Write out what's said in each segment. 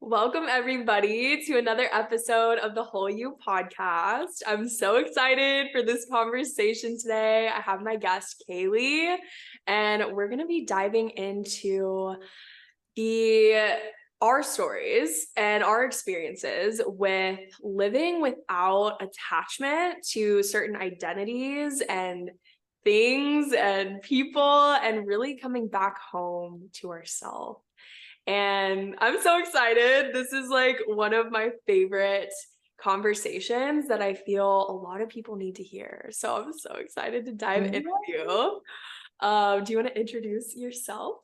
Welcome, everybody, to another episode of the Whole You podcast. I'm so excited for this conversation today. I have my guest, Kailey, and we're going to be diving into our stories and our experiences with living without attachment to certain identities and things and people, and really coming back home to ourselves. And I'm so excited. This is like one of my favorite conversations that I feel a lot of people need to hear. So I'm so excited to dive in with you. Do you want to introduce yourself?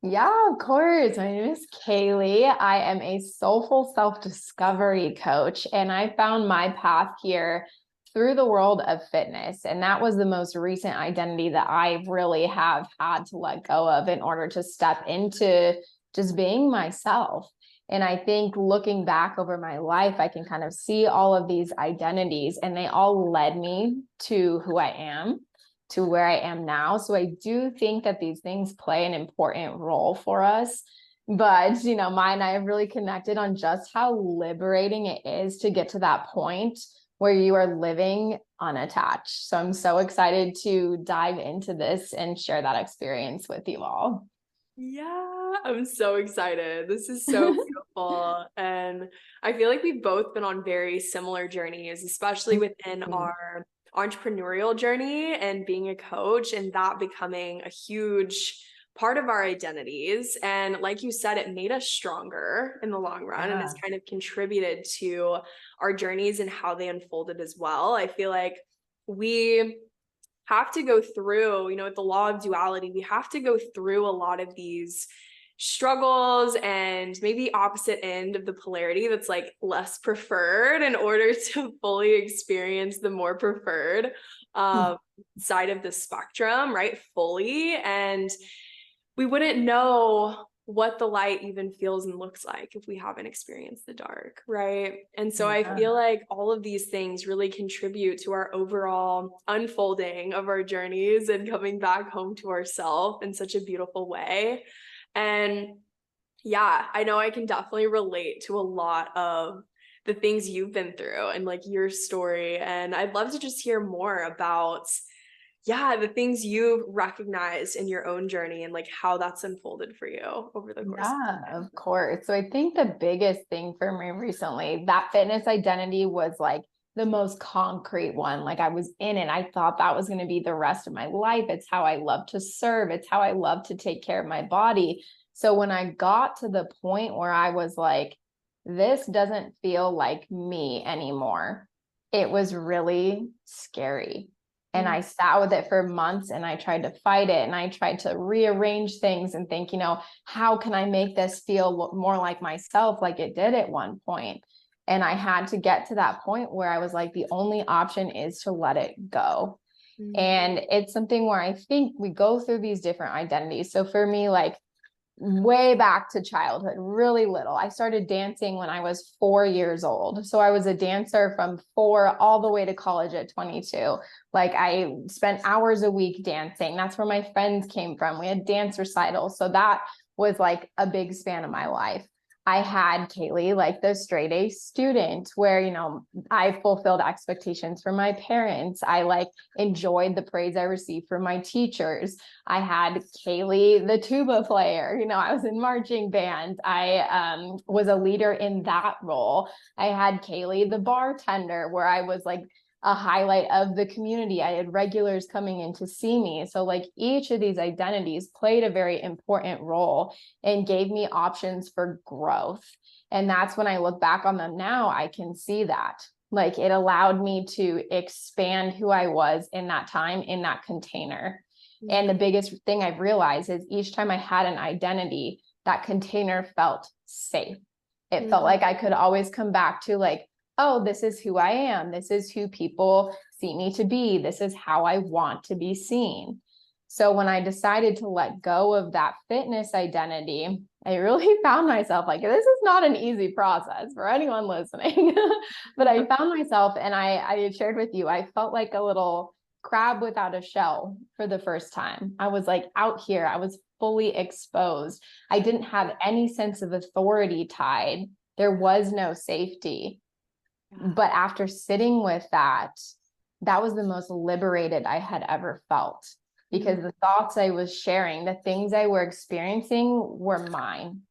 Yeah, of course. My name is Kailey. I am a soulful self-discovery coach, and I found my path here through the world of fitness. And that was the most recent identity that I really have had to let go of in order to step into just being myself. And I think looking back over my life, I can kind of see all of these identities, and they all led me to who I am, to where I am now. So I do think that these things play an important role for us. But, Maya and I have really connected on just how liberating it is to get to that point where you are living unattached. So I'm so excited to dive into this and share that experience with you all. Yeah, I'm so excited. This is so beautiful. And I feel like we've both been on very similar journeys, especially within our entrepreneurial journey and being a coach, and that becoming a huge part of our identities. And like you said, it made us stronger in the long run, and it's kind of contributed to our journeys and how they unfolded as well. I feel like we have to go through, with the law of duality, we have to go through a lot of these struggles and maybe opposite end of the polarity that's like less preferred in order to fully experience the more preferred side of the spectrum, right? Fully. And we wouldn't know what the light even feels and looks like if we haven't experienced the dark, right? And so I feel like all of these things really contribute to our overall unfolding of our journeys and coming back home to ourselves in such a beautiful way. And yeah, I know I can definitely relate to a lot of the things you've been through and like your story. And I'd love to just hear more about the things you've recognized in your own journey and like how that's unfolded for you over the course. Of course. So I think the biggest thing for me recently, that fitness identity was like the most concrete one. Like I was in it. I thought that was going to be the rest of my life. It's how I love to serve. It's how I love to take care of my body. So when I got to the point where I was like, this doesn't feel like me anymore, it was really scary. And I sat with it for months, and I tried to fight it, and I tried to rearrange things and think, how can I make this feel more like myself, like it did at one point? And I had to get to that point where I was like, the only option is to let it go. And it's something where I think we go through these different identities. So for me, like way back to childhood, really little. I started dancing when I was 4 years old. So I was a dancer from 4 all the way to college at 22. Like I spent hours a week dancing. That's where my friends came from. We had dance recitals. So that was like a big span of my life. I had Kailey, like the straight A student where, I fulfilled expectations from my parents. I like enjoyed the praise I received from my teachers. I had Kailey, the tuba player, I was in marching band. I was a leader in that role. I had Kailey, the bartender, where I was like a highlight of the community. I had regulars coming in to see me. So like each of these identities played a very important role and gave me options for growth. And that's when I look back on them now, I can see that. Like it allowed me to expand who I was in that time, in that container. And the biggest thing I've realized is each time I had an identity, that container felt safe. It felt like I could always come back to like, oh, this is who I am. This is who people see me to be. This is how I want to be seen. So when I decided to let go of that fitness identity, I really found myself like, this is not an easy process for anyone listening, but I found myself, and I shared with you, I felt like a little crab without a shell for the first time. I was like out here, I was fully exposed. I didn't have any sense of authority tied. There was no safety. But after sitting with that, that was the most liberated I had ever felt, because the thoughts I was sharing, the things I were experiencing were mine.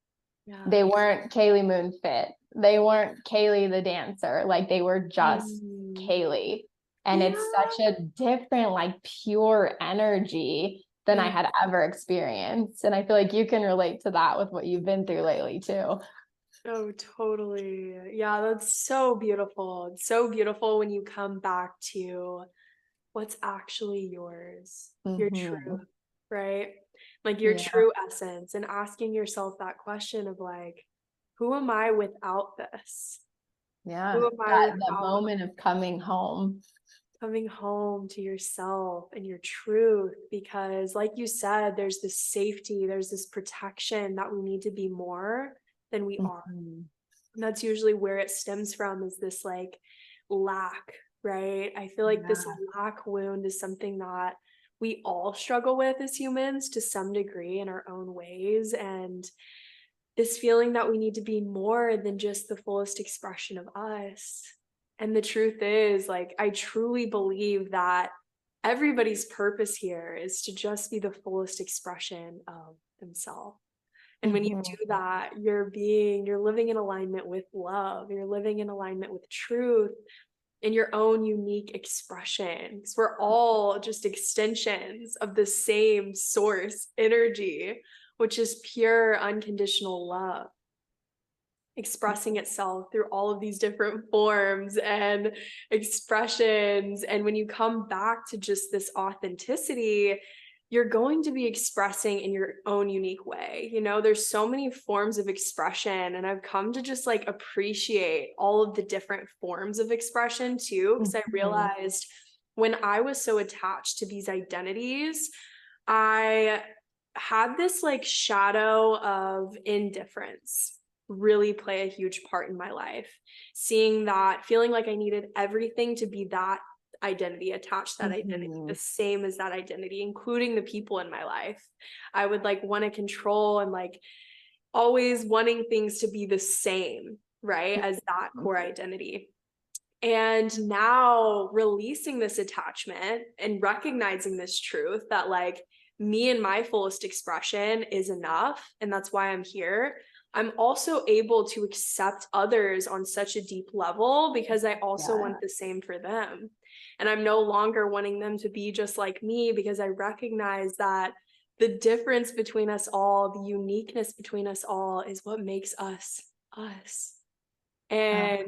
They weren't Kailey Moon Fit. They weren't Kailey the dancer. Like, they were just Kailey. And it's such a different, like, pure energy than I had ever experienced. And I feel like you can relate to that with what you've been through lately too. Oh, totally. Yeah, that's so beautiful. It's so beautiful when you come back to what's actually yours, your truth, right? Like your true essence, and asking yourself that question of like, who am I without this? Yeah. Who am I The moment of coming home to yourself and your truth? Because like you said, there's this safety, there's this protection that we need to be more than we are. And that's usually where it stems from, is this like lack, right? I feel like this lack wound is something that we all struggle with as humans to some degree in our own ways. And this feeling that we need to be more than just the fullest expression of us. And the truth is, like, I truly believe that everybody's purpose here is to just be the fullest expression of themselves. And when you do that, you're living in alignment with love, you're living in alignment with truth in your own unique expression. Because we're all just extensions of the same source energy, which is pure unconditional love, expressing itself through all of these different forms and expressions. And when you come back to just this authenticity, you're going to be expressing in your own unique way. You know, there's so many forms of expression, and I've come to just like appreciate all of the different forms of expression too, because I realized when I was so attached to these identities, I had this like shadow of indifference really play a huge part in my life. Seeing that, feeling like I needed everything to be that identity, attached to that identity, the same as that identity, including the people in my life. I would like want to control and like always wanting things to be the same, right, as that core identity. And now releasing this attachment and recognizing this truth that like me and my fullest expression is enough, and that's why I'm here. I'm also able to accept others on such a deep level because I also want the same for them. And I'm no longer wanting them to be just like me, because I recognize that the difference between us all, the uniqueness between us all, is what makes us us. And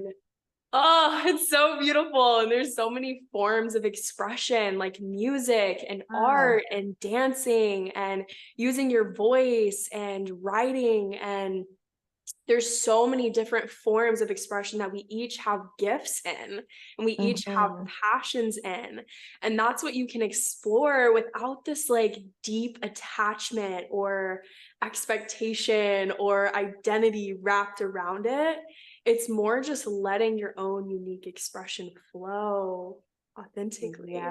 oh, it's so beautiful. And there's so many forms of expression, like music and art and dancing and using your voice and writing. And there's so many different forms of expression that we each have gifts in, and we each have passions in. And that's what you can explore without this like deep attachment or expectation or identity wrapped around it. It's more just letting your own unique expression flow authentically.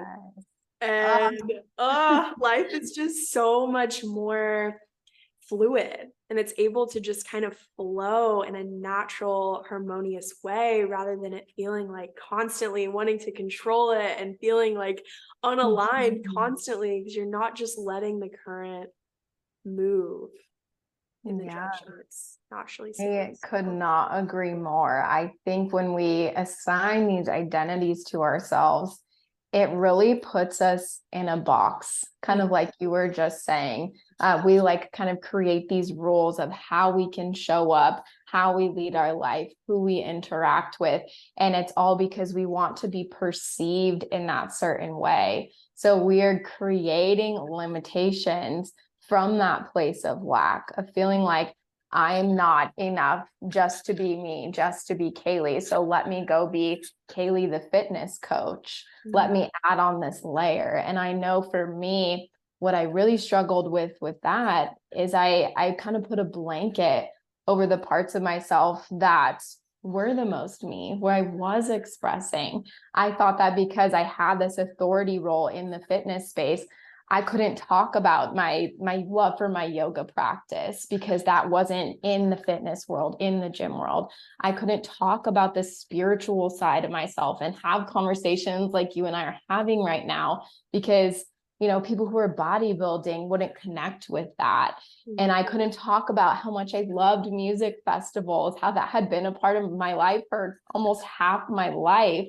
And life is just so much more fluid, and it's able to just kind of flow in a natural, harmonious way, rather than it feeling like constantly wanting to control it and feeling like unaligned constantly, because you're not just letting the current move in the direction it's naturally supposed to. I could not agree more. I think when we assign these identities to ourselves, it really puts us in a box, kind of like you were just saying. We like kind of create these rules of how we can show up, how we lead our life, who we interact with. And it's all because we want to be perceived in that certain way. So we are creating limitations from that place of lack, of feeling like I'm not enough just to be me, just to be Kailey. So let me go be Kailey, the fitness coach. Let me add on this layer. And I know for me, what I really struggled with that is I kind of put a blanket over the parts of myself that were the most me, who I was expressing. I thought that because I had this authority role in the fitness space, I couldn't talk about my love for my yoga practice because that wasn't in the fitness world, in the gym world. I couldn't talk about the spiritual side of myself and have conversations like you and I are having right now because, you know, people who are bodybuilding wouldn't connect with that. And I couldn't talk about how much I loved music festivals, how that had been a part of my life for almost half my life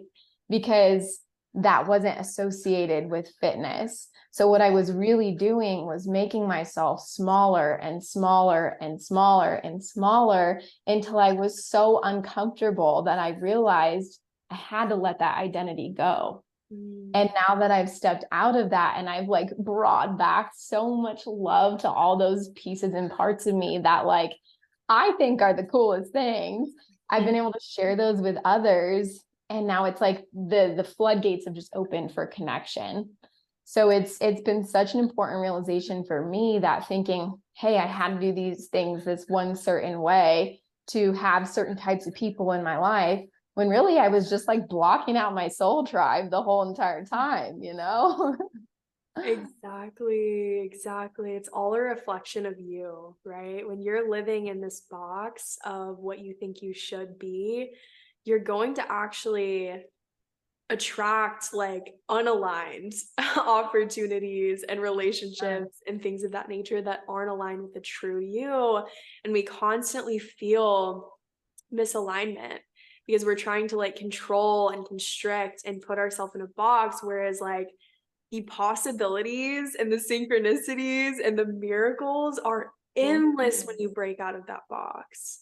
because that wasn't associated with fitness. So what I was really doing was making myself smaller and smaller and smaller and smaller until I was so uncomfortable that I realized I had to let that identity go. And now that I've stepped out of that and I've like brought back so much love to all those pieces and parts of me that like I think are the coolest things, I've been able to share those with others. And now it's like the floodgates have just opened for connection. So it's been such an important realization for me that thinking, hey, I had to do these things this one certain way to have certain types of people in my life, when really I was just like blocking out my soul tribe the whole entire time, you know? Exactly. It's all a reflection of you, right? When you're living in this box of what you think you should be, you're going to actually attract like unaligned opportunities and relationships and things of that nature that aren't aligned with the true you. And we constantly feel misalignment because we're trying to like control and constrict and put ourselves in a box, whereas like the possibilities and the synchronicities and the miracles are endless when you break out of that box.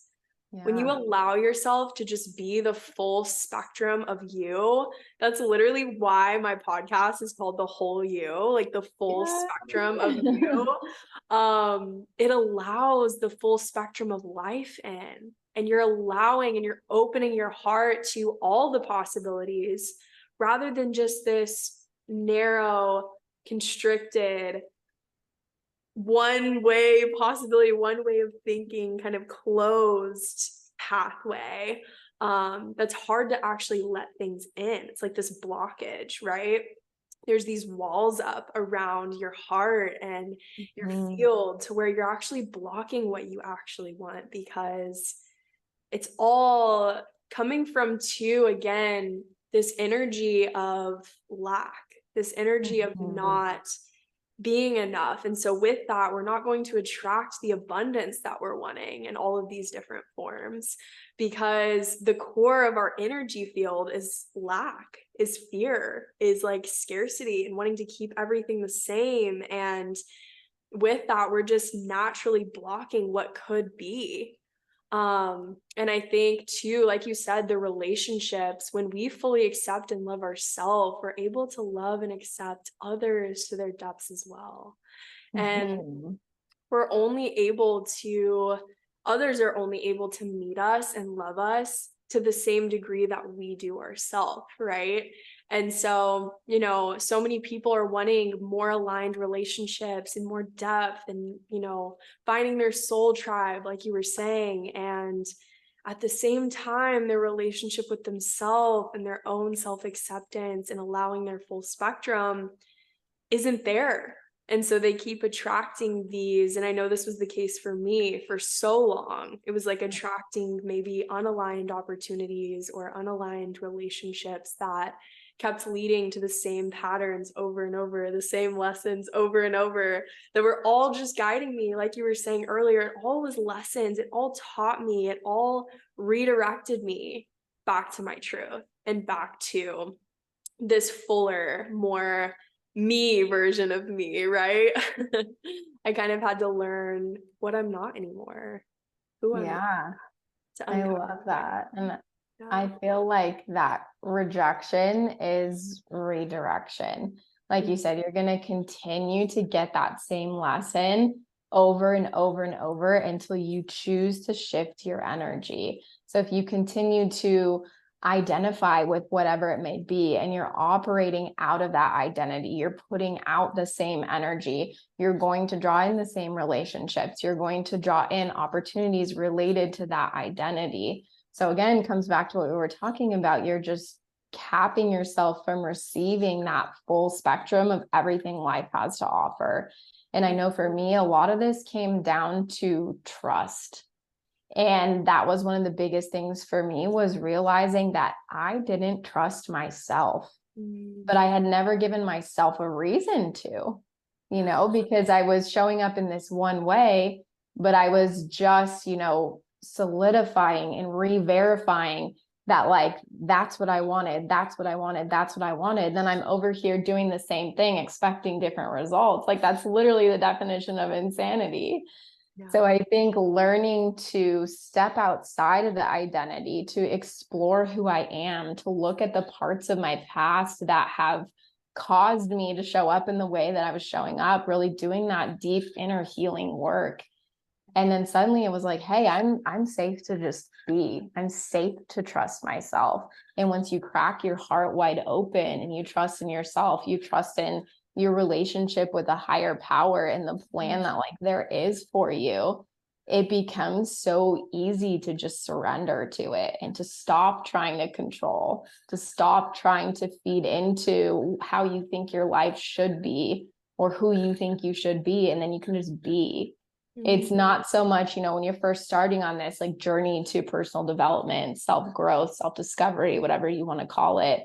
When you allow yourself to just be the full spectrum of you, that's literally why my podcast is called The Whole You, like the full spectrum of you. It allows the full spectrum of life in, and you're allowing and you're opening your heart to all the possibilities rather than just this narrow, constricted, one way possibility, one way of thinking, kind of closed pathway. That's hard to actually let things in. It's like this blockage, right? There's these walls up around your heart and your field to where you're actually blocking what you actually want, because it's all coming from again, this energy of lack, this energy of not being enough. And so with that, we're not going to attract the abundance that we're wanting in all of these different forms, because the core of our energy field is lack, is fear, is like scarcity and wanting to keep everything the same. And with that, we're just naturally blocking what could be. And I think too, like you said, the relationships, when we fully accept and love ourselves, we're able to love and accept others to their depths as well. And we're only able to, others are only able to meet us and love us to the same degree that we do ourselves, right? And so, you know, so many people are wanting more aligned relationships and more depth and, you know, finding their soul tribe, like you were saying. And at the same time, their relationship with themselves and their own self-acceptance and allowing their full spectrum isn't there. And so they keep attracting these. And I know this was the case for me for so long. It was like attracting maybe unaligned opportunities or unaligned relationships that kept leading to the same patterns over and over, the same lessons over and over, that were all just guiding me. Like you were saying earlier, it all was lessons. It all taught me. It all redirected me back to my truth and back to this fuller, more me version of me, right? I kind of had to learn what I'm not anymore, who I'm not. I love that. And I feel like that rejection is redirection. Like you said, you're going to continue to get that same lesson over and over and over until you choose to shift your energy. So if you continue to identify with whatever it may be and you're operating out of that identity, you're putting out the same energy, you're going to draw in the same relationships, you're going to draw in opportunities related to that identity. So again, comes back to what we were talking about. You're just capping yourself from receiving that full spectrum of everything life has to offer. And I know for me, a lot of this came down to trust. And that was one of the biggest things for me, was realizing that I didn't trust myself, but I had never given myself a reason to, because I was showing up in this one way, but I was just, solidifying and re-verifying that, like, that's what I wanted. That's what I wanted. That's what I wanted. Then I'm over here doing the same thing, expecting different results. Like, that's literally the definition of insanity. Yeah. So I think learning to step outside of the identity, to explore who I am, to look at the parts of my past that have caused me to show up in the way that I was showing up, really doing that deep inner healing work. And then suddenly it was like, hey, I'm safe to just be. I'm safe to trust myself. And once you crack your heart wide open and you trust in yourself, you trust in your relationship with a higher power and the plan that, like, there is for you, it becomes so easy to just surrender to it and to stop trying to control, to stop trying to feed into how you think your life should be or who you think you should be. And then you can just be. It's not so much, when you're first starting on this, like, journey to personal development, self-growth, self-discovery, whatever you want to call it.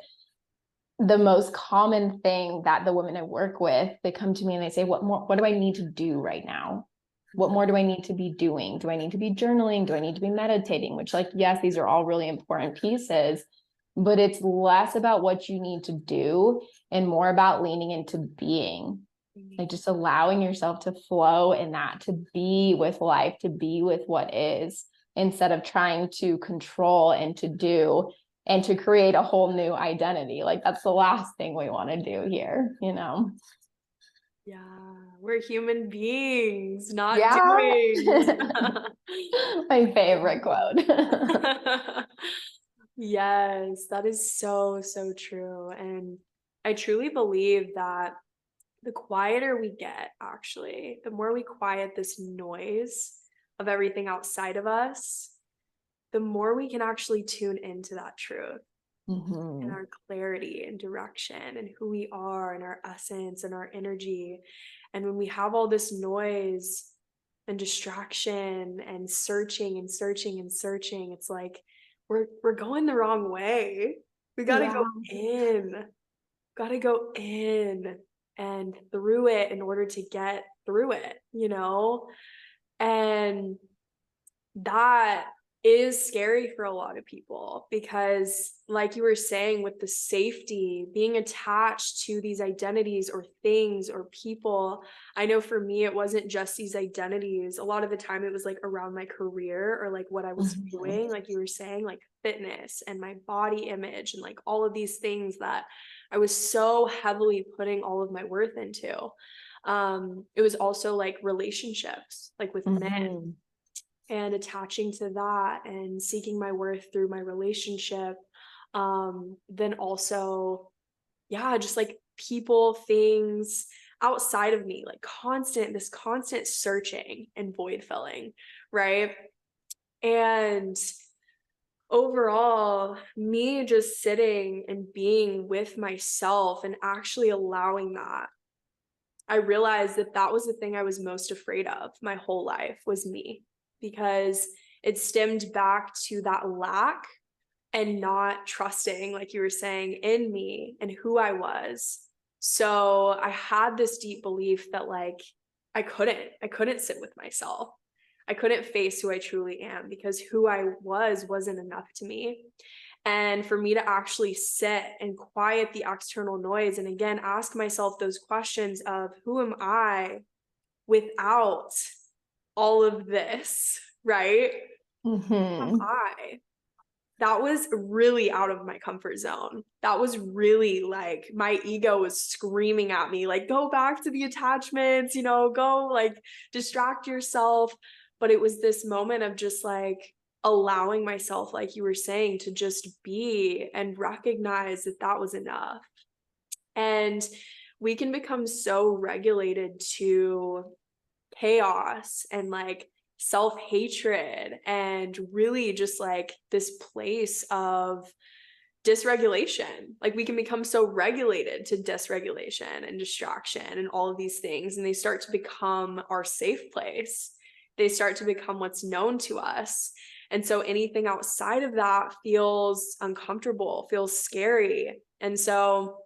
The most common thing that the women I work with, they come to me and they say, what do I need to do right now? What more do I need to be doing? Do I need to be journaling? Do I need to be meditating? Which, like, yes, these are all really important pieces, but it's less about what you need to do and more about leaning into being. Like, just allowing yourself to flow in that, to be with life, to be with what is, instead of trying to control and to do and to create a whole new identity. Like, that's the last thing we want to do here, Yeah, we're human beings, not doings. My favorite quote. Yes, that is so, so true. And I truly believe that the quieter we get, actually, the more we quiet this noise of everything outside of us, the more we can actually tune into that truth and our clarity and direction and who we are and our essence and our energy. And when we have all this noise and distraction and searching and searching and searching, it's like we're going the wrong way. We got to go in. Got to go in and through it in order to get through it, And that is scary for a lot of people because, like you were saying, with the safety, being attached to these identities or things or people, I know for me, it wasn't just these identities. A lot of the time it was like around my career or like what I was doing, like you were saying, like fitness and my body image and like all of these things that I was so heavily putting all of my worth into. It was also like relationships, like with men, and attaching to that and seeking my worth through my relationship. Then also, just like people, things outside of me, like this constant searching and void filling, right? And overall, me just sitting and being with myself and actually allowing that, I realized that that was the thing I was most afraid of my whole life, was me, because it stemmed back to that lack and not trusting, like you were saying, in me and who I was. So I had this deep belief that, like, I couldn't sit with myself. I couldn't face who I truly am because who I wasn't enough to me. And for me to actually sit and quiet the external noise and again ask myself those questions of who am I without all of this, right? Who am I? That was really out of my comfort zone. That was really like my ego was screaming at me, like, go back to the attachments, go like distract yourself. But it was this moment of just like allowing myself, like you were saying, to just be and recognize that that was enough. And we can become so regulated to chaos and like self-hatred and really just like this place of dysregulation. Like we can become so regulated to dysregulation and distraction and all of these things, and they start to become our safe place. They start to become what's known to us. And so anything outside of that feels uncomfortable, feels scary. And so,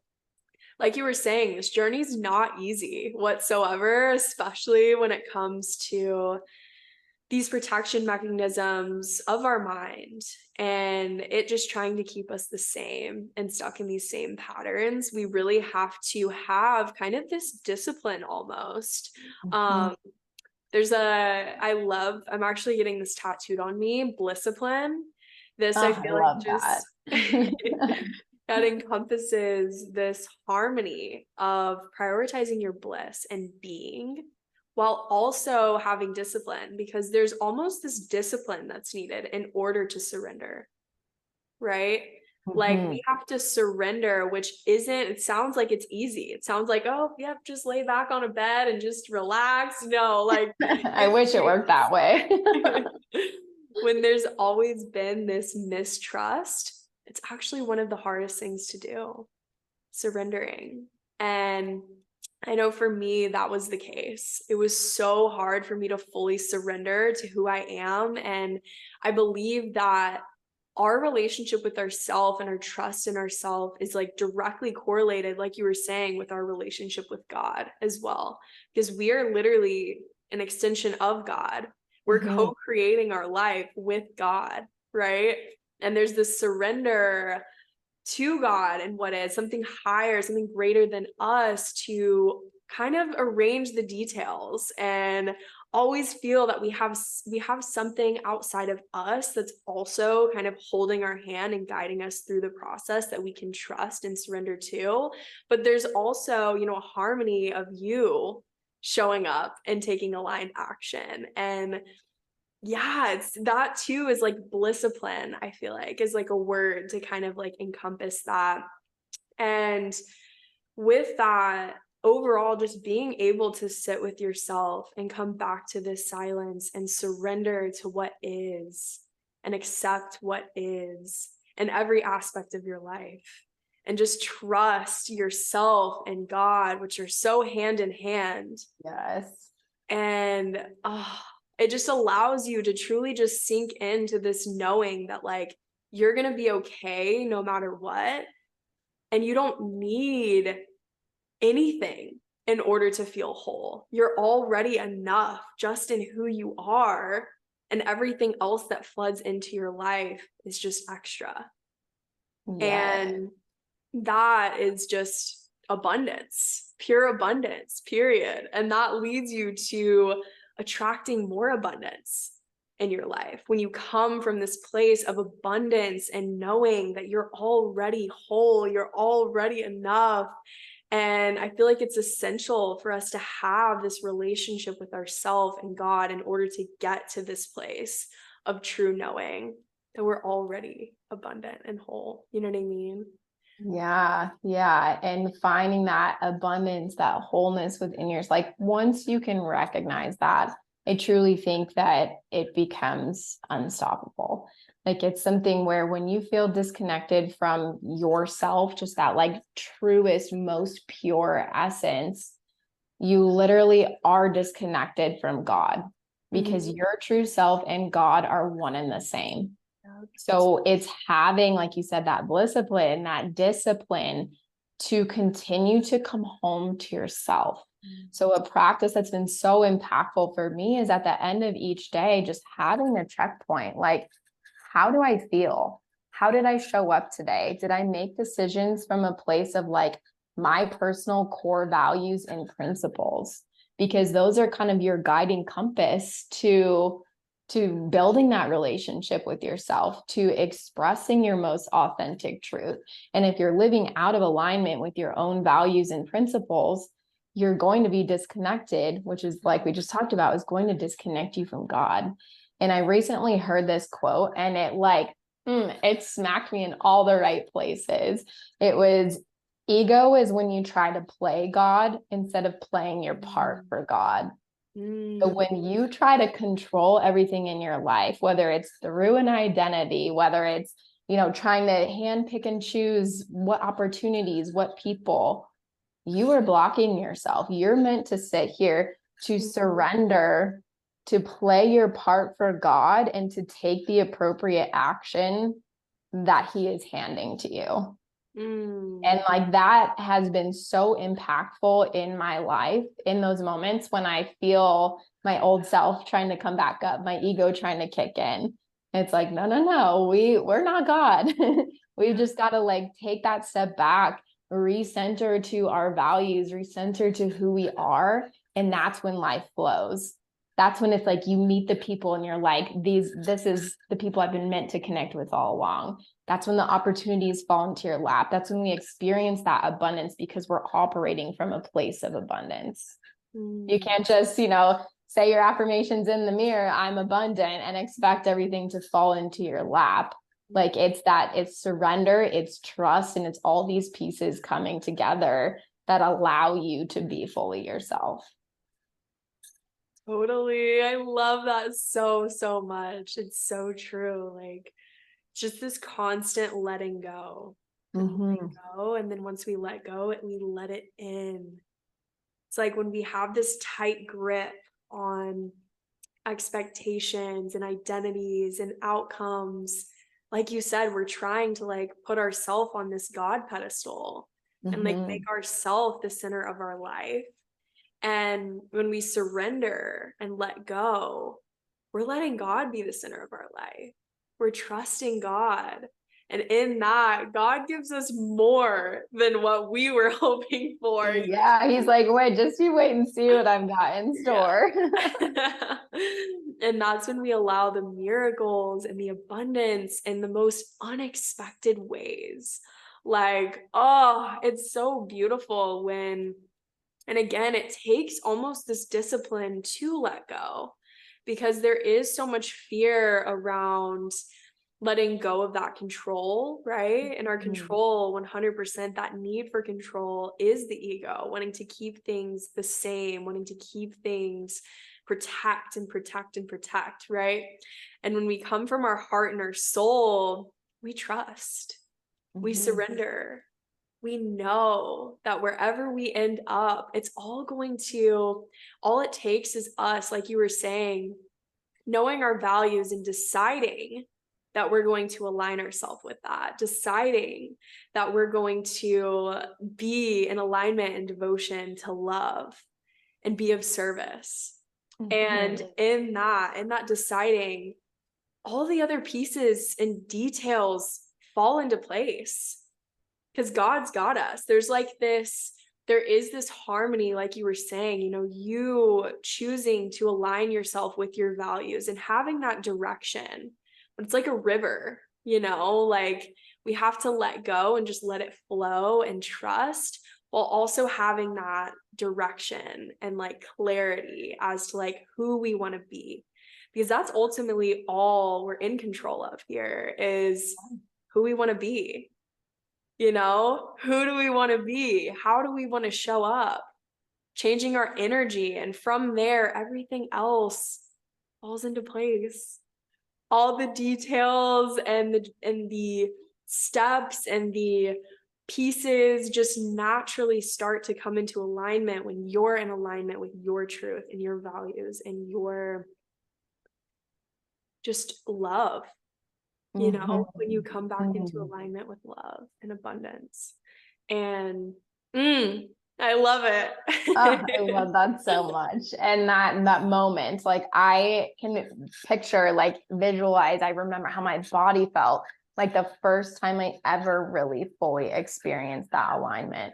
like you were saying, this journey is not easy whatsoever, especially when it comes to these protection mechanisms of our mind and it just trying to keep us the same and stuck in these same patterns. We really have to have kind of this discipline almost. I'm actually getting this tattooed on me, blissipline. This, I feel I like love just that encompasses this harmony of prioritizing your bliss and being while also having discipline, because there's almost this discipline that's needed in order to surrender, right? Like we have to surrender, which it sounds like it's easy. It sounds like, oh, yeah, just lay back on a bed and just relax. No, like I wish it worked that way. When there's always been this mistrust, it's actually one of the hardest things to do, surrendering. And I know for me, that was the case. It was so hard for me to fully surrender to who I am. And I believe that our relationship with ourselves and our trust in ourselves is like directly correlated, like you were saying, with our relationship with God as well, because we are literally an extension of God. We're co-creating our life with God, right? And there's this surrender to God and what is something higher, something greater than us, to kind of arrange the details and always feel that we have something outside of us that's also kind of holding our hand and guiding us through the process that we can trust and surrender to. But there's also, a harmony of you showing up and taking aligned action. And yeah, it's that too is like blissipline, I feel like, is like a word to kind of like encompass that. And with that, overall, just being able to sit with yourself and come back to this silence and surrender to what is and accept what is in every aspect of your life. And just trust yourself and God, which are so hand in hand. Yes. And it just allows you to truly just sink into this knowing that like you're going to be okay no matter what. And you don't need anything in order to feel whole. You're already enough just in who you are, and everything else that floods into your life is just extra. And that is just abundance, pure abundance, period. And that leads you to attracting more abundance in your life when you come from this place of abundance and knowing that you're already whole, you're already enough. And I feel like it's essential for us to have this relationship with ourselves and God in order to get to this place of true knowing that we're already abundant and whole. You know what I mean? Yeah. And finding that abundance, that wholeness within yours. Like once you can recognize that, I truly think that it becomes unstoppable. Like it's something where when you feel disconnected from yourself, just that like truest, most pure essence, you literally are disconnected from God, because your true self and God are one and the same. So it's having, like you said, that blissipline, that discipline to continue to come home to yourself. So a practice that's been so impactful for me is at the end of each day, just having a checkpoint. Like, how do I feel? How did I show up today? Did I make decisions from a place of like my personal core values and principles? Because those are kind of your guiding compass to building that relationship with yourself, to expressing your most authentic truth. And if you're living out of alignment with your own values and principles, you're going to be disconnected, which is like we just talked about, is going to disconnect you from God. And I recently heard this quote and it smacked me in all the right places. It was, ego is when you try to play God instead of playing your part for God. So when you try to control everything in your life, whether it's through an identity, whether it's, trying to hand pick and choose what opportunities, what people, you are blocking yourself. You're meant to sit here to surrender, to play your part for God, and to take the appropriate action that He is handing to you. And like that has been so impactful in my life, in those moments when I feel my old self trying to come back up, my ego trying to kick in. It's like, no, we're not God. We've just got to like take that step back, recenter to our values, recenter to who we are. And that's when life flows. That's when it's like you meet the people and you're like, this is the people I've been meant to connect with all along. That's when the opportunities fall into your lap. That's when we experience that abundance, because we're operating from a place of abundance. You can't just, say your affirmations in the mirror, I'm abundant, and expect everything to fall into your lap. Like it's surrender, it's trust, and it's all these pieces coming together that allow you to be fully yourself. Totally. I love that so, so much. It's so true. Like just this constant letting go. Letting go. And then once we let go, we let it in. It's like when we have this tight grip on expectations and identities and outcomes, like you said, we're trying to like put ourselves on this God pedestal and like make ourselves the center of our life. And when we surrender and let go, we're letting God be the center of our life. We're trusting God. And in that, God gives us more than what we were hoping for. Yeah, He's like, just you wait and see what I've got in store. Yeah. And that's when we allow the miracles and the abundance in the most unexpected ways. Like, oh, it's so beautiful when, and again, it takes almost this discipline to let go, because there is so much fear around letting go of that control, right? And our control, 100%, that need for control is the ego, wanting to keep things the same, wanting to keep things protect and protect and protect, right? And when we come from our heart and our soul, we trust, we surrender. We know that wherever we end up, it's all it takes is us, like you were saying, knowing our values and deciding that we're going to align ourselves with that, deciding that we're going to be in alignment and devotion to love and be of service. And in that deciding, all the other pieces and details fall into place, because God's got us. There is this harmony, like you were saying, you choosing to align yourself with your values and having that direction. It's like a river, like we have to let go and just let it flow and trust, while also having that direction and like clarity as to like who we want to be. Because that's ultimately all we're in control of here, is who we want to be. Who do we want to be? How do we want to show up? Changing our energy. And from there, everything else falls into place. All the details and the steps and the pieces just naturally start to come into alignment when you're in alignment with your truth and your values and your just love. When you come back into alignment with love and abundance. And I love it. I love that so much. And that moment, like I can picture, like visualize, I remember how my body felt like the first time I ever really fully experienced that alignment.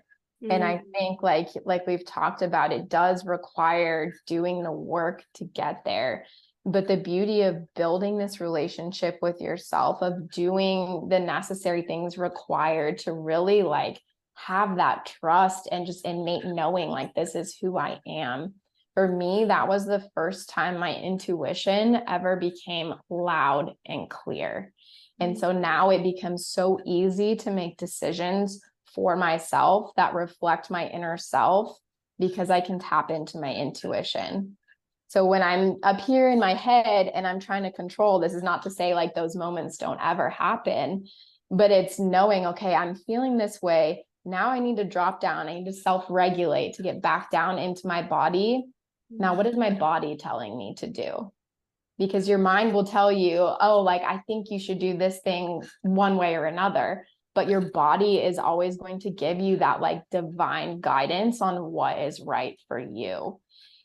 And I think like we've talked about, it does require doing the work to get there. But the beauty of building this relationship with yourself, of doing the necessary things required to really like have that trust and just innate knowing, like, this is who I am. For me, that was the first time my intuition ever became loud and clear. And so now it becomes so easy to make decisions for myself that reflect my inner self, because I can tap into my intuition. So when I'm up here in my head and I'm trying to control, this is not to say like those moments don't ever happen, but it's knowing, okay, I'm feeling this way. Now I need to drop down. I need to self-regulate to get back down into my body. Now, what is my body telling me to do? Because your mind will tell you, oh, like, I think you should do this thing one way or another. But your body is always going to give you that like divine guidance on what is right for you.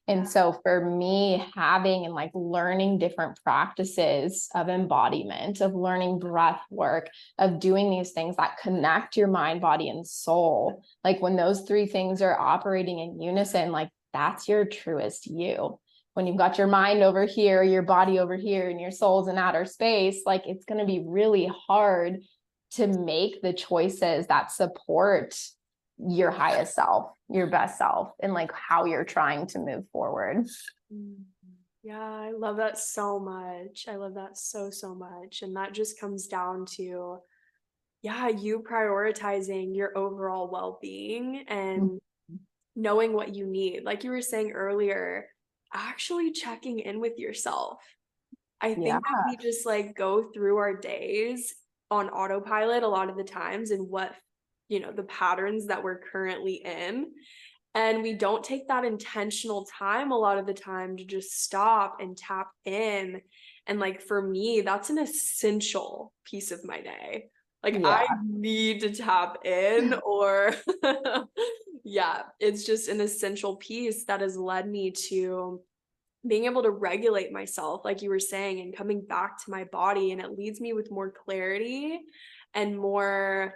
And so for me, having and like learning different practices of embodiment, of learning breath work, of doing these things that connect your mind, body, and soul, like when those three things are operating in unison, like that's your truest you. When you've got your mind over here, your body over here, and your soul's in outer space, like it's going to be really hard to make the choices that support your highest self, your best self, and like how you're trying to move forward. Yeah, I love that so much. I love that so, so much. And that just comes down to, yeah, you prioritizing your overall well-being and knowing what you need. Like you were saying earlier, actually checking in with yourself. I think that we just like go through our days on autopilot a lot of the times and what, the patterns that we're currently in. And we don't take that intentional time a lot of the time to just stop and tap in. And like for me, that's an essential piece of my day. Like I need to tap in or yeah, it's just an essential piece that has led me to being able to regulate myself, like you were saying, and coming back to my body. And it leads me with more clarity and more,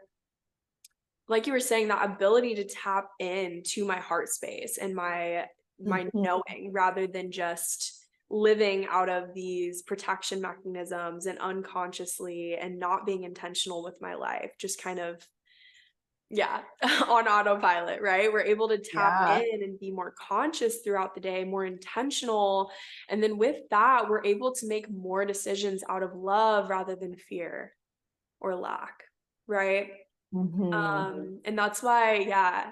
like you were saying, that ability to tap into my heart space and my knowing, rather than just living out of these protection mechanisms and unconsciously and not being intentional with my life, just kind of on autopilot, right? We're able to tap in and be more conscious throughout the day, more intentional. And then with that, we're able to make more decisions out of love rather than fear or lack, right? And that's why,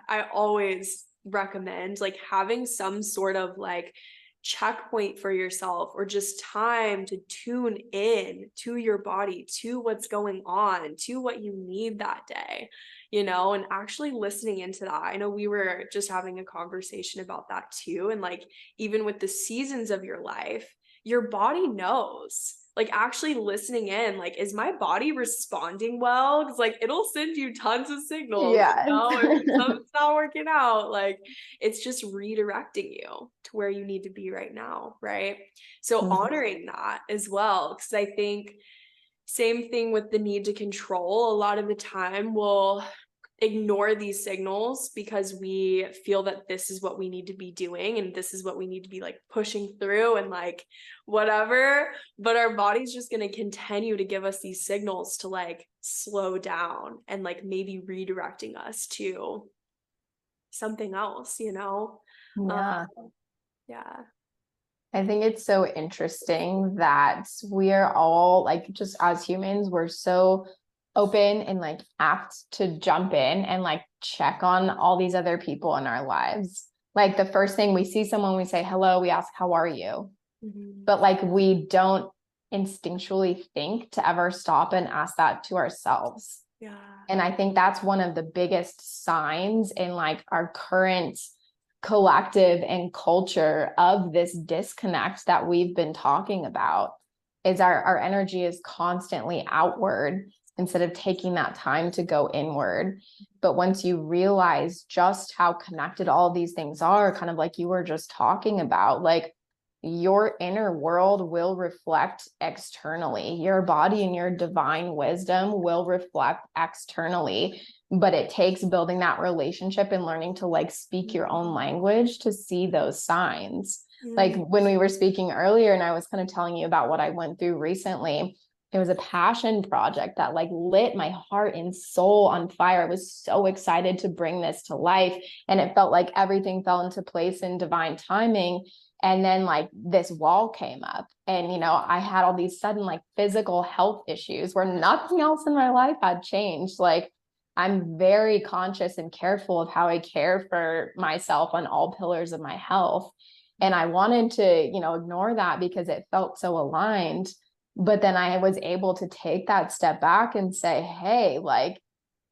I always recommend like having some sort of like checkpoint for yourself, or just time to tune in to your body, to what's going on, to what you need that day, and actually listening into that. I know we were just having a conversation about that too. And like, even with the seasons of your life, your body knows. Like actually listening in, like, is my body responding well? Because like it'll send you tons of signals. If something's not working out, like it's just redirecting you to where you need to be right now, right? So honoring that as well, because I think same thing with the need to control. A lot of the time we'll ignore these signals because we feel that this is what we need to be doing and this is what we need to be like pushing through and like whatever, but our body's just going to continue to give us these signals to like slow down and like maybe redirecting us to something else. Yeah. Yeah. I think it's so interesting that we are all like, just as humans, we're so open and like apt to jump in and like check on all these other people in our lives. Like the first thing we see someone, we say hello, we ask, how are you? But like we don't instinctually think to ever stop and ask that to ourselves. And I think that's one of the biggest signs in like our current collective and culture of this disconnect that we've been talking about, is our energy is constantly outward instead of taking that time to go inward. But once you realize just how connected all of these things are, kind of like you were just talking about, like your inner world will reflect externally. Your body and your divine wisdom will reflect externally. But it takes building that relationship and learning to like speak your own language to see those signs. Like when we were speaking earlier and I was kind of telling you about what I went through recently, it was a passion project that like lit my heart and soul on fire. I was so excited to bring this to life. And it felt like everything fell into place in divine timing. And then like this wall came up and, I had all these sudden like physical health issues where nothing else in my life had changed. Like I'm very conscious and careful of how I care for myself on all pillars of my health. And I wanted to, ignore that because it felt so aligned. But then I was able to take that step back and say, hey, like,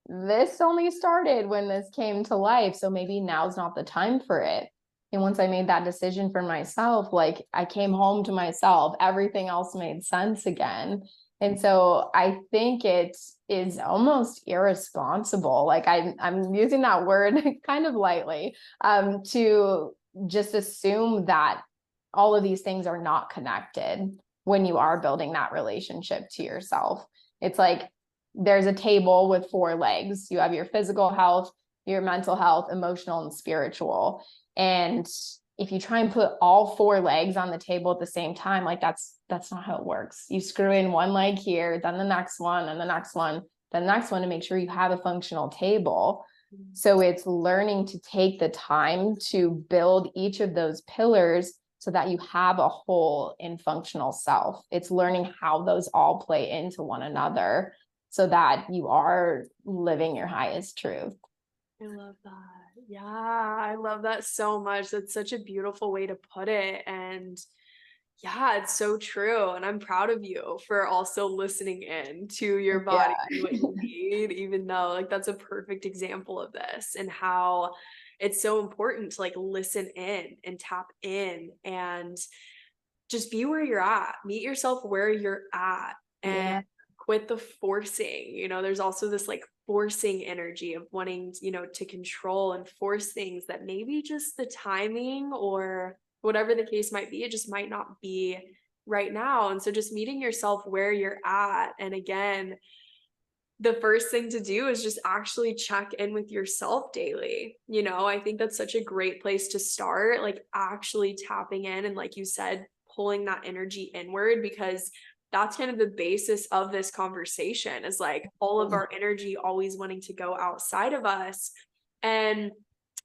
this only started when this came to life. So maybe now's not the time for it. And once I made that decision for myself, like I came home to myself, everything else made sense again. And so I think it is almost irresponsible. Like I'm using that word kind of lightly, to just assume that all of these things are not connected when you are building that relationship to yourself. It's like there's a table with 4 legs. You have your physical health, your mental health, emotional, and spiritual. And if you try and put all 4 legs on the table at the same time, like that's not how it works. You screw in one leg here, then the next one, and the next one, then the next one, to make sure you have a functional table. So it's learning to take the time to build each of those pillars so that you have a whole and functional self. It's learning how those all play into one another so that you are living your highest truth. I love that. Yeah, I love that so much. That's such a beautiful way to put it. And yeah, it's so true. And I'm proud of you for also listening in to your body and what you need, even though like that's a perfect example of this and how it's so important to like listen in and tap in and just be where you're at. Meet yourself where you're at and quit the forcing. There's also this like forcing energy of wanting, to control and force things that maybe just the timing or whatever the case might be, it just might not be right now. And so just meeting yourself where you're at. And again, the first thing to do is just actually check in with yourself daily. I think that's such a great place to start, like actually tapping in and like you said, pulling that energy inward, because that's kind of the basis of this conversation is like all of our energy always wanting to go outside of us. And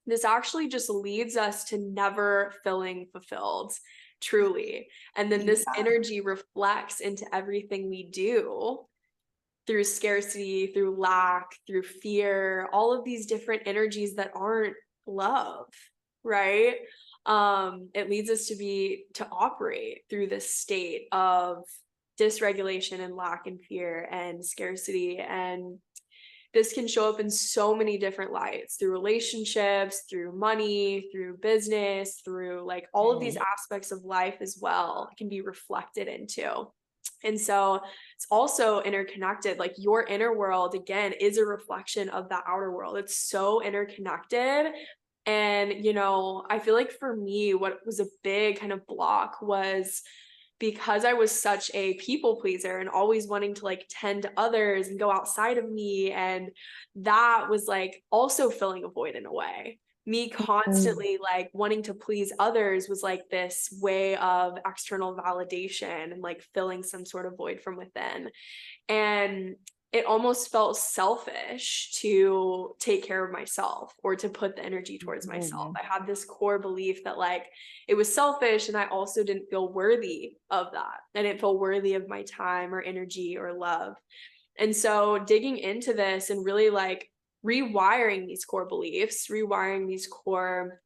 this actually just leads us to never feeling fulfilled truly. And then this energy reflects into everything we do through scarcity, through lack, through fear, all of these different energies that aren't love, right? It leads us to operate through this state of dysregulation and lack and fear and scarcity. And this can show up in so many different lights, through relationships, through money, through business, through like all of these aspects of life as well. It can be reflected into. And so it's also interconnected. Like your inner world, again, is a reflection of the outer world. It's so interconnected. And, I feel like for me, what was a big kind of block was because I was such a people pleaser and always wanting to like tend to others and go outside of me. And that was like also filling a void in a way. Me constantly like wanting to please others was like this way of external validation and like filling some sort of void from within. And it almost felt selfish to take care of myself or to put the energy towards myself. I had this core belief that like it was selfish and I also didn't feel worthy of that. I didn't feel worthy of my time or energy or love. And so digging into this and really like rewiring these core beliefs, rewiring these core,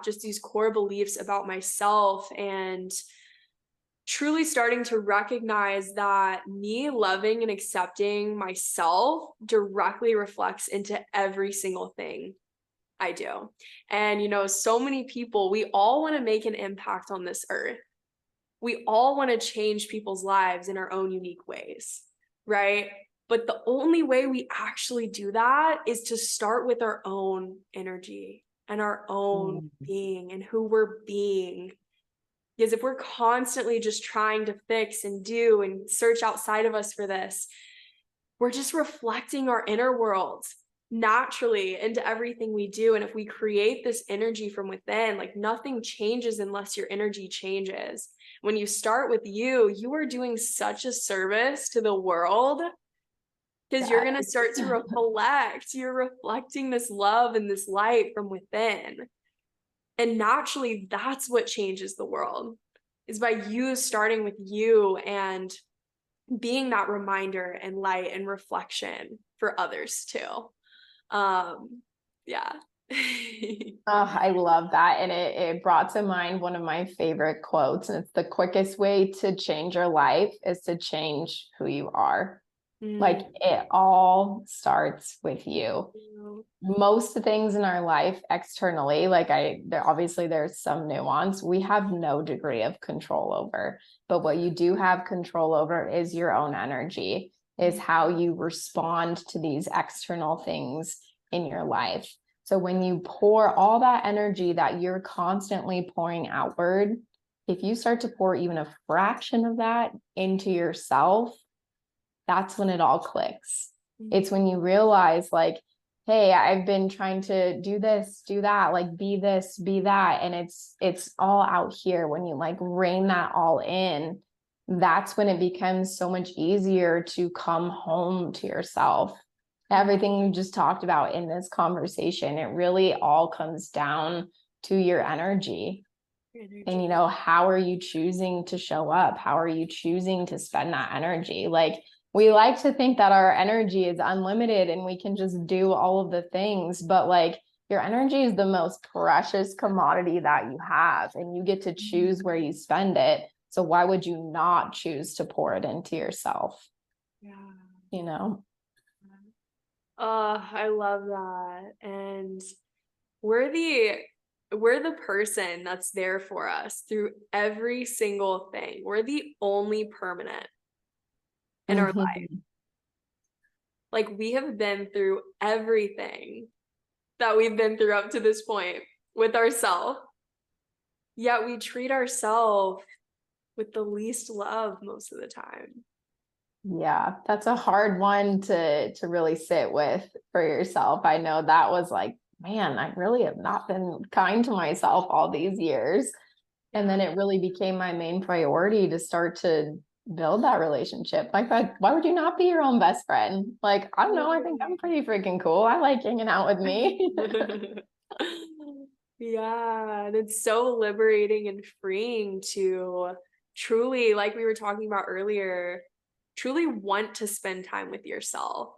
just these core beliefs about myself and truly starting to recognize that me loving and accepting myself directly reflects into every single thing I do. And, so many people, we all want to make an impact on this earth. We all want to change people's lives in our own unique ways, right? But the only way we actually do that is to start with our own energy and our own being and who we're being. Because if we're constantly just trying to fix and do and search outside of us for this, we're just reflecting our inner world naturally into everything we do. And if we create this energy from within, like nothing changes unless your energy changes. When you start with you are doing such a service to the world because you're going to start to reflect. You're reflecting this love and this light from within. And naturally, that's what changes the world, is by you starting with you and being that reminder and light and reflection for others too. Yeah. Oh, I love that. And it brought to mind one of my favorite quotes. And it's the quickest way to change your life is to change who you are. Like it all starts with you. Most things in our life externally, obviously there's some nuance, we have no degree of control over. But what you do have control over is your own energy, is how you respond to these external things in your life. So when you pour all that energy that you're constantly pouring outward, if you start to pour even a fraction of that into yourself, that's when it all clicks. It's when you realize like, hey, I've been trying to do this, do that, like be this, be that. And it's all out here. When you like rein that all in, that's when it becomes so much easier to come home to yourself. Everything we just talked about in this conversation, it really all comes down to your energy. And, you know, how are you choosing to show up? How are you choosing to spend that energy? Like, we like to think that our energy is unlimited and we can just do all of the things, but like your energy is the most precious commodity that you have, and you get to choose where you spend it. So why would you not choose to pour it into yourself? Yeah. You know? I love that. And we're the person that's there for us through every single thing. We're the only permanent in our life. Like, we have been through everything that we've been through up to this point with ourselves. Yet we treat ourselves with the least love most of the time. Yeah, that's a hard one to really sit with for yourself. I know that was like, man, I really have not been kind to myself all these years. And then it really became my main priority to start to build that relationship. Like, why would you not be your own best friend? Like, I don't know, I think I'm pretty freaking cool. I like hanging out with me. Yeah, and it's so liberating and freeing to truly, like we were talking about earlier, truly want to spend time with yourself.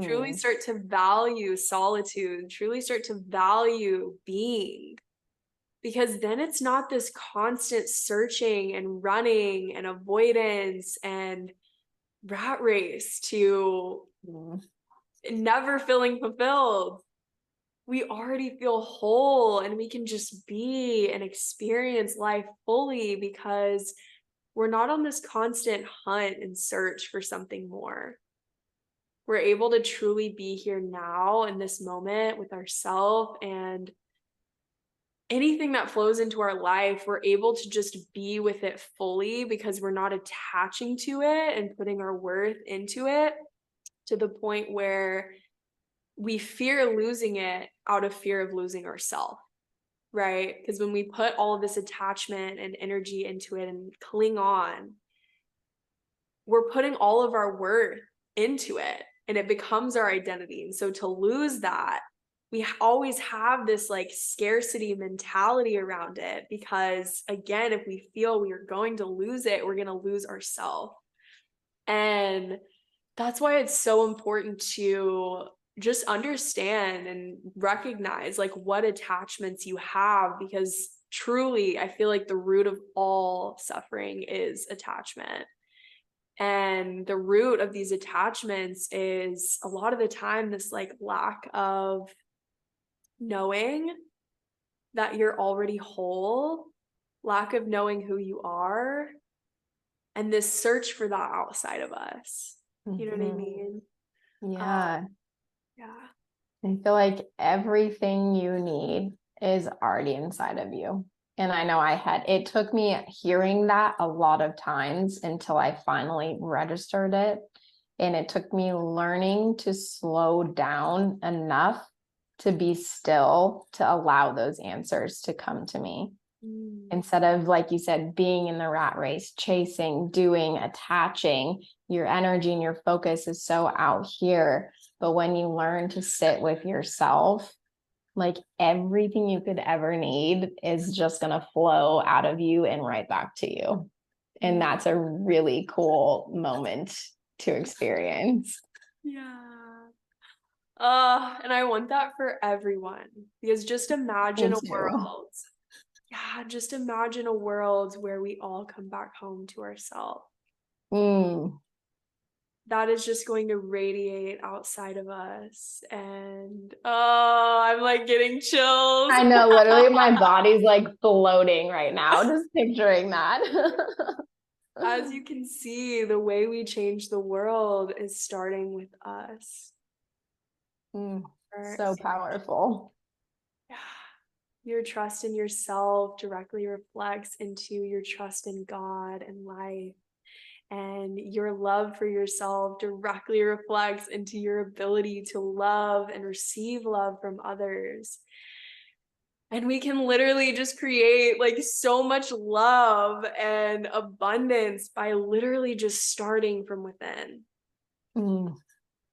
Truly start to value solitude, truly start to value being. Because then it's not this constant searching and running and avoidance and rat race to never feeling fulfilled. We already feel whole and we can just be and experience life fully because we're not on this constant hunt and search for something more. We're able to truly be here now in this moment with ourselves, and anything that flows into our life, we're able to just be with it fully because we're not attaching to it and putting our worth into it to the point where we fear losing it out of fear of losing ourselves, right? Because when we put all of this attachment and energy into it and cling on, we're putting all of our worth into it and it becomes our identity. And so to lose that, we always have this like scarcity mentality around it, because again, if we feel we are going to lose it, we're going to lose ourselves. And that's why it's so important to just understand and recognize like what attachments you have, because truly I feel like the root of all suffering is attachment. And the root of these attachments is a lot of the time this like lack of knowing that you're already whole, lack of knowing who you are, and this search for that outside of us. You know what I mean? Yeah. Yeah. I feel like everything you need is already inside of you. And I know it took me hearing that a lot of times until I finally registered it. And it took me learning to slow down enough to be still to allow those answers to come to me. Instead of, like you said, being in the rat race, chasing, doing, attaching, your energy and your focus is so out here. But when you learn to sit with yourself, like everything you could ever need is just going to flow out of you and right back to you. And that's a really cool moment to experience. Yeah. And I want that for everyone, because just imagine Me a too. world. Yeah, just imagine a world where we all come back home to ourselves. Mm. That is just going to radiate outside of us. And oh, I'm like getting chills. I know, literally my body's like floating right now, just picturing that. As you can see, the way we change the world is starting with us. Mm, Or- so powerful. Yeah. Your trust in yourself directly reflects into your trust in God and life. And your love for yourself directly reflects into your ability to love and receive love from others. And we can literally just create like so much love and abundance by literally just starting from within Mm,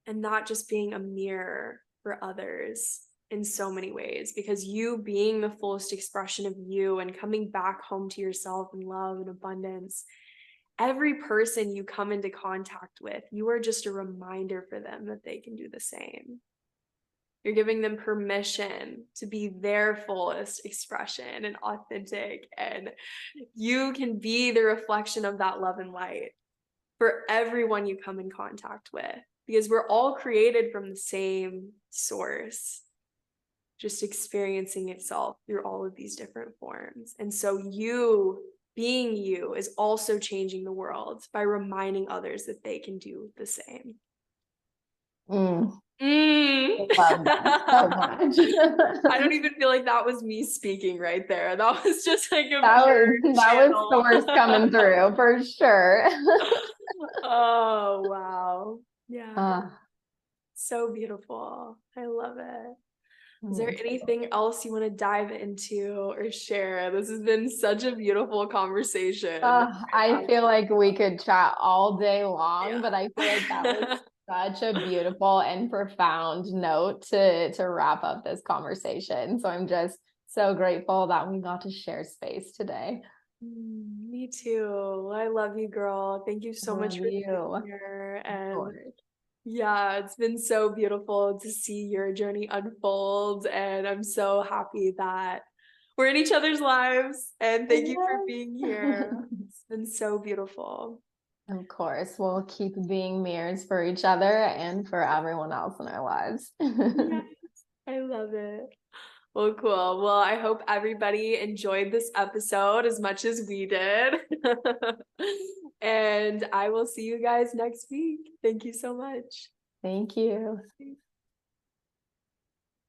and not just being a mirror for others in so many ways, because you being the fullest expression of you and coming back home to yourself in love and abundance, every person you come into contact with, you are just a reminder for them that they can do the same. You're giving them permission to be their fullest expression and authentic, and you can be the reflection of that love and light for everyone you come in contact with, because we're all created from the same source, just experiencing itself through all of these different forms. And so you being you is also changing the world by reminding others that they can do the same. mm. Mm. I love that so much. I don't even feel like that was me speaking right there. That was just like a That pure was channel. source coming through for sure. Oh, wow. Yeah. Uh, So beautiful. I love it. Is there Me too. anything else you want to dive into or share? This has been such a beautiful conversation. I feel like we could chat all day long, Yeah. but I feel like that was such a beautiful and profound note to wrap up this conversation. So I'm just so grateful that we got to share space today. Me too. I love you, girl. Thank you so much Love for being you. here. Of And course. yeah, it's been so beautiful to see your journey unfold. And I'm so happy that we're in each other's lives. And thank you for being here. It's been so beautiful. Of course, we'll keep being mirrors for each other and for everyone else in our lives. Yes, I love it. Well, cool. Well, I hope everybody enjoyed this episode as much as we did. And I will see you guys next week. Thank you so much. Thank you.